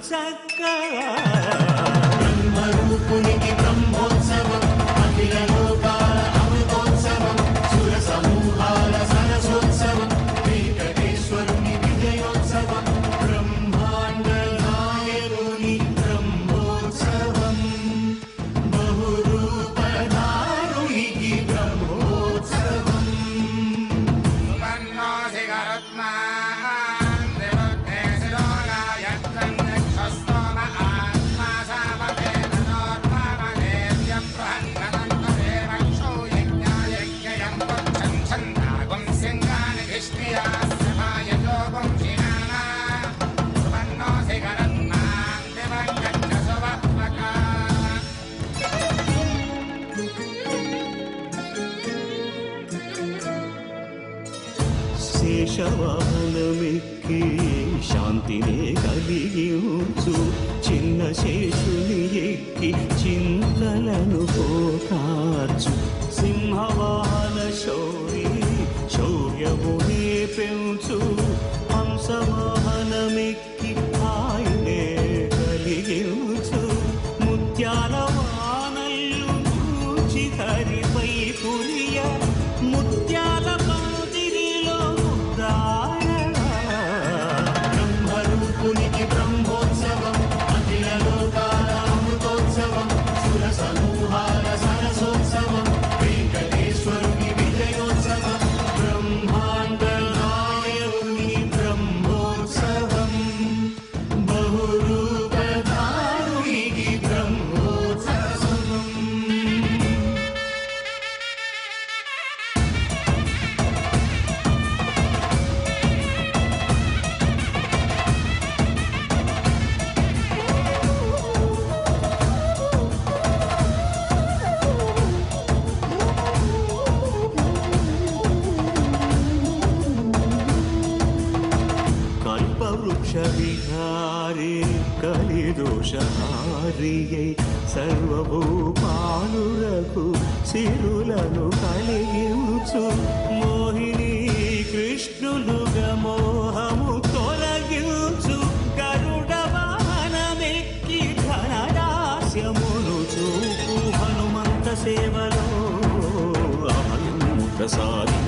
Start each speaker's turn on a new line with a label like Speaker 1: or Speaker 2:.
Speaker 1: చక్కగా బ్రహ్మరూపునికి బ్రహ్మోత్సవం అఖిల లోకాల అమృతోత్సవం సుర సమూహాల సరసోత్సవం వెంకటేశ్వరుని విజయోత్సవం బ్రహ్మాండ నాయకుని బ్రహ్మోత్సవం బహురూపధారునికి బ్రహ్మోత్సవం శేషవాహనమెక్కి శాంతినే కలిగించు చిన్న శేషుని ఎక్కి చింతలను పోకార్చు సింహవాహన శౌర్యమునే పెంచు హంసవాహనమెక్కి ఆయనే కలిగించు ముత్యాల వానల్లు చూచి హరిపై పులియ ముత్యాల బ్రహ్మరూపునికి బ్రహ్మోత్సవం అఖిల లోకాల అమృతోత్సవం సుర సమూహాల సరసోత్సవం వెంకటేశ్వరుని విజయోత్సవం బ్రహ్మాండ నాయకుని బ్రహ్మోత్సవం బహురూపధారునికి బ్రహ్మోత్సవం వృక్షవిహారే కలిదోషహారియై సర్వభూపాలులకు సిరులను కలిగించు మోహిని కృష్ణులుగా మోహము తొలగించు గరుడ వాహనమెక్కి ఘనదాస్యమును చూపు హనుమంత సేవలో అభయం ప్రసాది